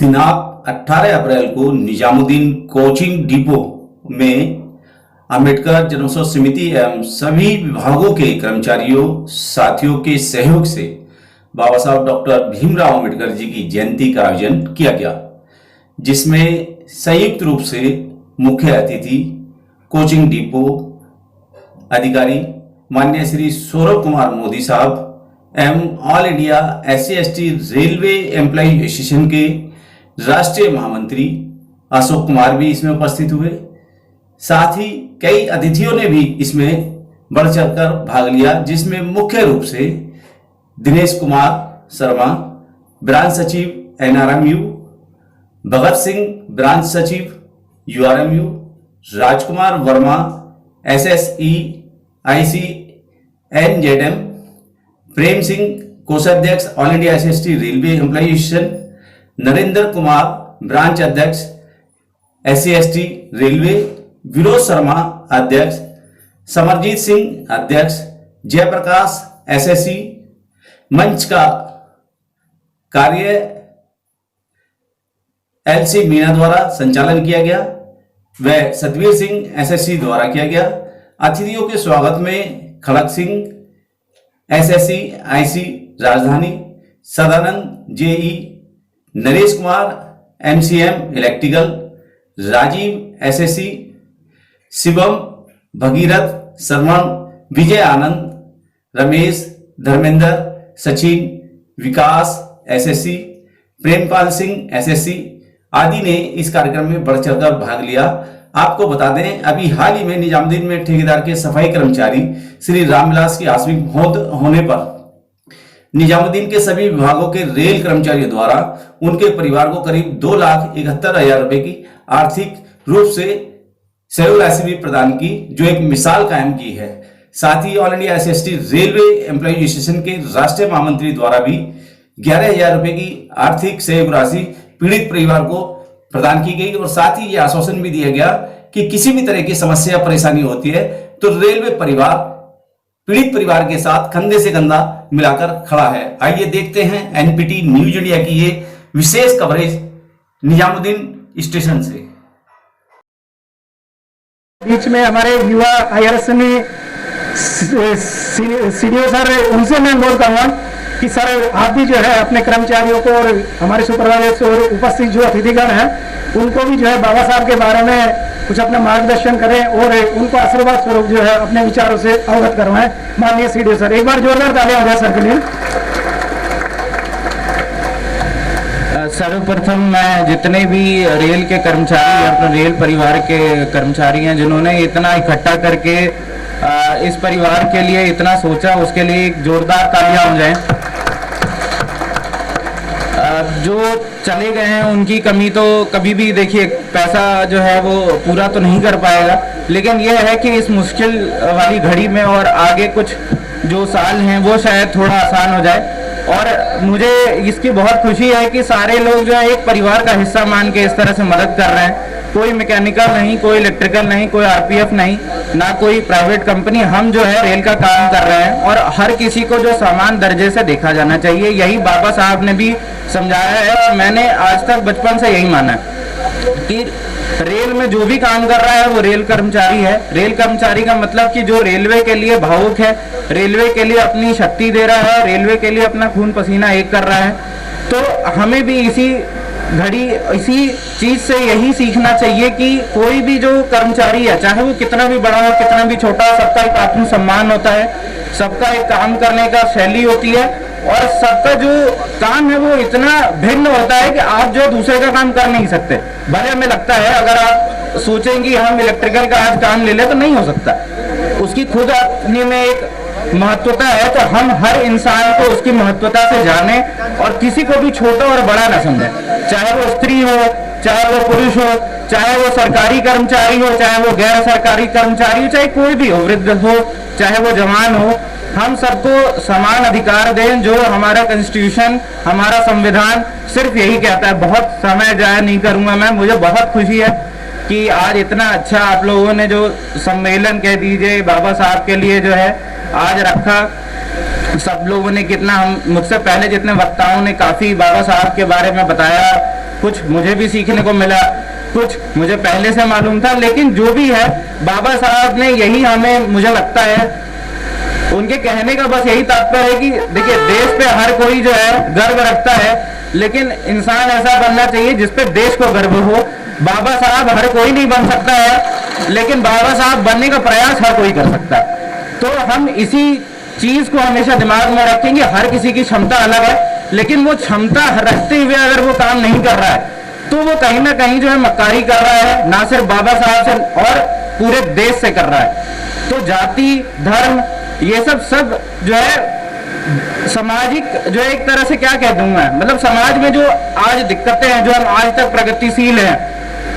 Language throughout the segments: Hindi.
दिनांक 18 अप्रैल को निजामुद्दीन कोचिंग डिपो में अंबेडकर जनोत्सव समिति एवं सभी विभागों के कर्मचारियों साथियों के सहयोग से बाबा साहब डॉक्टर भीमराव अंबेडकर जी की जयंती का आयोजन किया गया, जिसमें संयुक्त रूप से मुख्य अतिथि कोचिंग डिपो अधिकारी माननीय श्री सौरभ कुमार मोदी साहब एवं all India SC/ST railway employ association के राष्ट्रीय महामंत्री अशोक कुमार भी इसमें उपस्थित हुए। साथ ही कई अतिथियों ने भी इसमें बढ़ चढ़कर भाग लिया, जिसमें मुख्य रूप से दिनेश कुमार शर्मा ब्रांच सचिव NRMU, भगत सिंह ब्रांच सचिव URMU, Rajkumar Verma SSE IC NZM, Prem Singh कोषाध्यक्ष all India SC/ST railway employ association, Narendra Kumar branch अध्यक्ष SC/ST रेलवे, विनोद शर्मा अध्यक्ष, समरजीत सिंह अध्यक्ष, जयप्रकाश SSE। मंच का कार्य LC मीणा द्वारा संचालन किया गया व सतवीर सिंह SSE द्वारा किया गया। अतिथियों के स्वागत में खड़क Singh SSE IC Rajdhani, Sadanand JE, Naresh Kumar MCM electrical, Rajiv SSE, Shivam Bhagirath, Shravan, Vijay Anand, Ramesh, Dharmendra, Sachin, Vikas SSE, Prempal Singh SSE आदि ने इस कार्यक्रम में बढ़ चढ़कर भाग लिया। आपको बता दें, अभी हाल ही में निजामुद्दीन में ठेकेदार के सफाई कर्मचारी श्री रामविलास की आकस्मिक मौत होने पर निजामुद्दीन के सभी विभागों के रेल कर्मचारियों द्वारा उनके परिवार को करीब 2,71,000 रुपए की आर्थिक रूप से सहयोग राशि भी प्रदान की, जो एक मिसाल कायम की है। साथ ही all India SC/ST railway employ association के राष्ट्रीय महामंत्री द्वारा भी 11,000 रुपए की आर्थिक सहयोग राशि पीड़ित परिवार को प्रदान की गई और साथ ही यह आश्वासन भी दिया गया कि किसी भी तरह की समस्या परेशानी होती है तो रेलवे परिवार पीड़ित परिवार के साथ कंधे से कंधा मिलाकर खड़ा है। आइए देखते हैं NPT न्यूज इंडिया की ये विशेष कवरेज निजामुद्दीन स्टेशन से। बीच में हमारे युवा IRS में सीनियर सर, उनसे मैं बोल कहूँगा कि सर आप भी जो है अपने कर्मचारियों को और हमारे सुपरवाइजर और उपस्थित जो अतिथिगण हैं उनको भी जो है बाबा साहब के बारे में कुछ अपना मार्गदर्शन करें और उनको आशीर्वाद स्वरूप जो है अपने विचारों से अवगत करवाएं। माननीय CDO सर, एक बार जोरदार तालियां हो जाए सर के लिए। सर्वप्रथम मैं जितने भी रेल के कर्मचारी अपने रेल परिवार के कर्मचारी हैं जिन्होंने इतना इकट्ठा करके इस परिवार के लिए इतना सोचा, उसके लिए एक जोरदार तालियां हो जाएं। जो चले गए हैं उनकी कमी तो कभी भी देखिए, पैसा जो है वो पूरा तो नहीं कर पाएगा, लेकिन यह है कि इस मुश्किल वाली घड़ी में और आगे कुछ जो साल हैं वो शायद थोड़ा आसान हो जाए। और मुझे इसकी बहुत खुशी है कि सारे लोग जो है एक परिवार का हिस्सा मान के इस तरह से मदद कर रहे हैं। कोई मैकेनिकल नहीं, कोई इलेक्ट्रिकल नहीं, कोई RPF नहीं, ना कोई प्राइवेट कंपनी, हम जो है रेल का काम कर रहे हैं और हर किसी को जो समान दर्जे से देखा जाना चाहिए। यही बाबा साहब ने भी समझाया है। मैंने आज तक बचपन से यही माना कि रेल में जो भी काम कर रहा है वो रेल कर्मचारी है। रेल कर्मचारी का मतलब कि जो रेलवे के लिए भावुक है, रेलवे के लिए अपनी शक्ति दे रहा है, रेलवे के लिए अपना खून पसीना एक कर रहा है। तो हमें भी इसी घड़ी इसी चीज से यही सीखना चाहिए कि कोई भी जो कर्मचारी है, चाहे वो कितना भी बड़ा हो कितना भी छोटा हो, सबका एक आत्मसम्मान होता है, सबका एक काम करने का शैली होती है और सबका जो काम है वो इतना भिन्न होता है कि आप जो दूसरे का काम कर नहीं सकते। भले हमें लगता है, अगर आप सोचेंगे हम इलेक्ट्रिकल का आज काम ले ले तो नहीं हो सकता, उसकी खुद अपने में एक महत्वता है। तो हम हर इंसान को उसकी महत्वता से जाने और किसी को भी छोटा और बड़ा ना समझें, चाहे वो स्त्री हो, चाहे वो पुरुष हो, चाहे वो सरकारी कर्मचारी हो, चाहे वो गैर सरकारी कर्मचारी हो, चाहे कोई भी हो, वृद्ध हो, चाहे वो जवान हो, हम सबको समान अधिकार दें जो हमारा कॉन्स्टिट्यूशन, हमारा संविधान सिर्फ यही कहता है। बहुत समय जाया नहीं करूंगा मैं, मुझे बहुत खुशी है कि आज इतना अच्छा आप लोगों ने जो सम्मेलन कह दीजिए बाबा साहब के लिए जो है आज रखा। सब लोगों ने कितना, हम मुझसे पहले जितने वक्ताओं ने काफ़ी बाबा साहब के बारे में बताया, कुछ मुझे भी सीखने को मिला, कुछ मुझे पहले से मालूम था, लेकिन जो भी है बाबा साहब ने यही हमें, मुझे लगता है उनके कहने का बस यही तात्पर्य है कि देखिए, देश पे हर कोई जो है गर्व रखता है, लेकिन इंसान ऐसा बनना चाहिए जिस पे देश को गर्व हो। बाबा साहब हर कोई नहीं बन सकता है, लेकिन बाबा साहब बनने का प्रयास हर कोई कर सकता है। तो हम इसी चीज को हमेशा दिमाग में रखेंगे। हर किसी की क्षमता अलग है, लेकिन वो क्षमता रखते हुए अगर वो काम नहीं कर रहा है तो वो कहीं ना कहीं जो है मक्कारी कर रहा है, ना सिर्फ बाबा साहब से और पूरे देश से कर रहा है। तो जाति, धर्म, ये सब जो है सामाजिक जो है, एक तरह से क्या कह दूं मैं, मतलब समाज में जो आज दिक्कतें हैं, जो हम आज तक प्रगतिशील हैं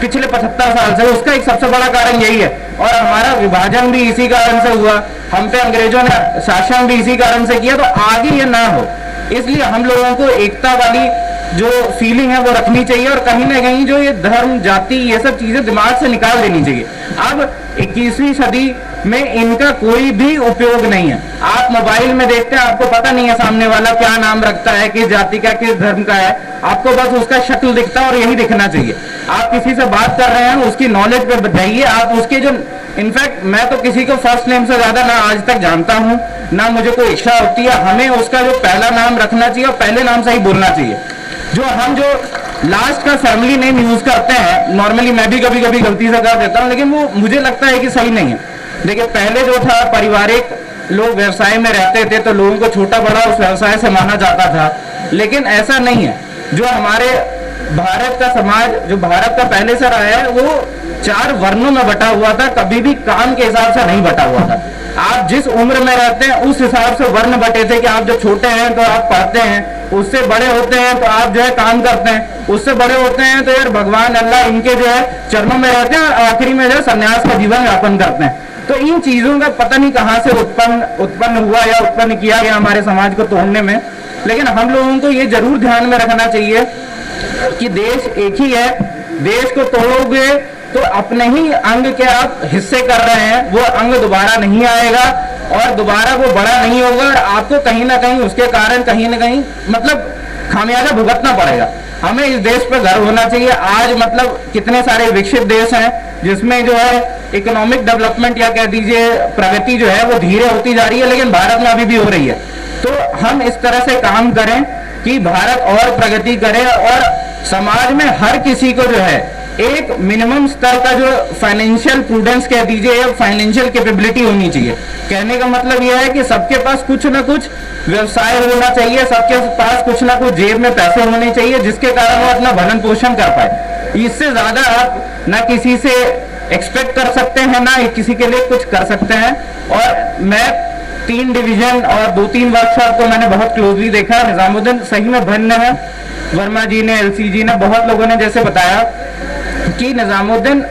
पिछले 75 साल से, उसका एक सबसे बड़ा कारण यही है। और हमारा विभाजन भी इसी कारण से हुआ, हम पे अंग्रेजों ने शासन भी इसी कारण से किया। तो आगे ये ना हो, इसलिए हम लोगों को एकता वाली जो फीलिंग है वो रखनी चाहिए, और कहीं ना कहीं जो ये धर्म, जाति, ये सब चीजें दिमाग से निकाल देनी चाहिए। अब 21वीं सदी में इनका कोई भी उपयोग नहीं है। आप मोबाइल में देखते हैं, आपको पता नहीं है सामने वाला क्या नाम रखता है, किस जाति का, किस धर्म का है, आपको बस उसका शक्ल दिखता है और यही दिखना चाहिए। आप किसी से बात कर रहे हैं, उसकी नॉलेज पे बताइए, आप उसके जो, इनफैक्ट मैं तो किसी को फर्स्ट नेम से ज्यादा ना आज तक जानता हूँ, ना मुझे कोई इच्छा होती है। हमें उसका जो पहला नाम रखना चाहिए और पहले नाम से ही बोलना चाहिए। जो लास्ट का फैमिली नेम यूज करते हैं, नॉर्मली मैं भी कभी कभी गलती से कर देता हूँ, लेकिन वो मुझे लगता है कि सही नहीं है। देखिए, पहले जो था, पारिवारिक लोग व्यवसाय में रहते थे तो लोगों को छोटा बड़ा उस व्यवसाय से माना जाता था, लेकिन ऐसा नहीं है। जो हमारे भारत का समाज, जो भारत का पहले से रहा है, वो 4 वर्णों में बटा हुआ था, कभी भी काम के हिसाब से नहीं बटा हुआ था। आप जिस उम्र में रहते हैं उस हिसाब से वर्ण बटे थे कि आप जो छोटे हैं तो आप पढ़ते हैं, उससे बड़े होते हैं तो आप जो है काम करते हैं, उससे बड़े होते हैं तो यार भगवान अल्लाह इनके जो है चरणों में रहते हैं, और आखिरी में जो है संन्यास का जीवन यापन करते हैं। तो इन चीजों का पता नहीं कहां से उत्पन्न हुआ या उत्पन्न किया गया हमारे समाज को तोड़ने में। लेकिन हम लोगों को ये जरूर ध्यान में रखना चाहिए कि देश एक ही है। देश को तोड़ोगे तो अपने ही अंग के आप हिस्से कर रहे हैं, वो अंग दोबारा नहीं आएगा और दोबारा वो बड़ा नहीं होगा, और आपको कहीं ना कहीं उसके कारण कहीं ना कहीं मतलब खामियाजा भुगतना पड़ेगा। हमें इस देश पर गर्व होना चाहिए। आज मतलब कितने सारे विकसित देश हैं जिसमें जो है इकोनॉमिक डेवलपमेंट या कह दीजिए प्रगति जो है वो धीरे होती जा रही है, लेकिन भारत में अभी भी हो रही है। तो हम इस तरह से काम करें कि भारत और प्रगति करे, और समाज में हर किसी को जो है एक मिनिमम स्तर का जो फाइनेंशियल प्रूडेंस कह दीजिए या फाइनेंशियल कैपेबिलिटी होनी चाहिए। कहने का मतलब यह है कि सबके पास कुछ ना कुछ व्यवसाय होना चाहिए, सबके पास कुछ ना कुछ जेब में पैसे होने चाहिए, जिसके कारण वो अपना भरण पोषण कर पाए। इससे ज्यादा आप ना किसी से एक्सपेक्ट कर सकते हैं, ना किसी के लिए कुछ कर सकते हैं। और मैं 3 डिवीजन और 2-3 वर्कशॉप को मैंने बहुत क्लोजली देखा। निजामुद्दीन सही में भिन्न है। वर्मा जी ने, एलसी जी ने, बहुत लोगों ने जैसे बताया कि निजामुद्दीन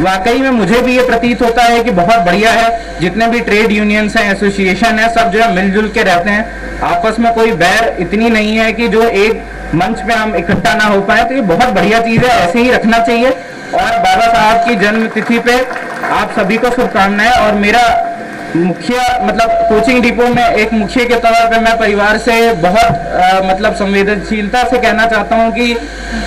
वाकई में मुझे भी ये प्रतीत होता है कि बहुत बढ़िया है। जितने भी ट्रेड यूनियंस हैं, एसोसिएशन है, सब जो है मिलजुल के रहते हैं। आपस में कोई बैर इतनी नहीं है कि जो एक मंच पे हम इकट्ठा ना हो पाए। तो ये बहुत बढ़िया चीज है, ऐसे ही रखना चाहिए। और बाबा साहब की जन्म तिथि पे आप सभी को शुभकामनाएं। और मेरा मुखिया मतलब कोचिंग डिपो में एक मुखिया के तौर पे मैं परिवार से बहुत मतलब संवेदनशीलता से कहना चाहता हूं कि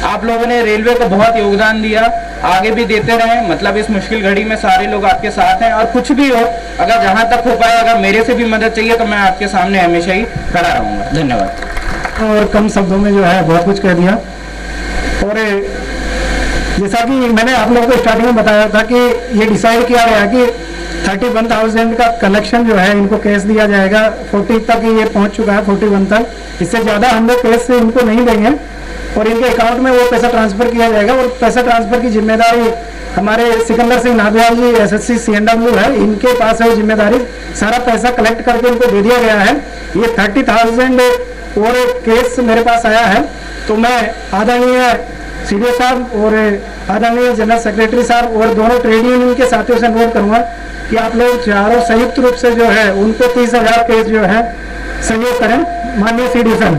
आप लोगों ने रेलवे को बहुत योगदान दिया, आगे भी देते रहें। मतलब इस मुश्किल घड़ी में सारे लोग आपके साथ हैं, और कुछ भी हो, अगर जहां तक हो पाए, अगर मेरे से भी मदद चाहिए तो मैं आपके सामने हमेशा ही खड़ा रहूंगा। धन्यवाद। और कम शब्दों में जो है बहुत कुछ कह दिया। और जैसा कि मैंने आप लोगों को स्टार्टिंग में बताया था कि ये डिसाइड किया गया कि 31,000 का कलेक्शन जो है इनको कैश दिया जाएगा। 40 तक ये पहुंच चुका है, 41 तक। इससे ज़्यादा हम लोग कैश से इनको नहीं देंगे, और इनके अकाउंट में वो पैसा ट्रांसफर किया जाएगा। और पैसा ट्रांसफर की जिम्मेदारी हमारे सिकंदर सिंह नादियाल जी SSC CNW है, इनके पास है वो जिम्मेदारी। सारा पैसा कलेक्ट करके इनको दे दिया गया है। ये 30,000 और केस मेरे पास आया है, तो मैं आदरणीय CDO साहब और आदरणीय जनरल सेक्रेटरी साहब और दोनों ट्रेड यूनियन के साथियों से अनुरोध करूंगा कि आप लोग चारों संयुक्त रूप से जो है उनको 30,000 केस जो है सहयोग करें। माननीय CDO साहब।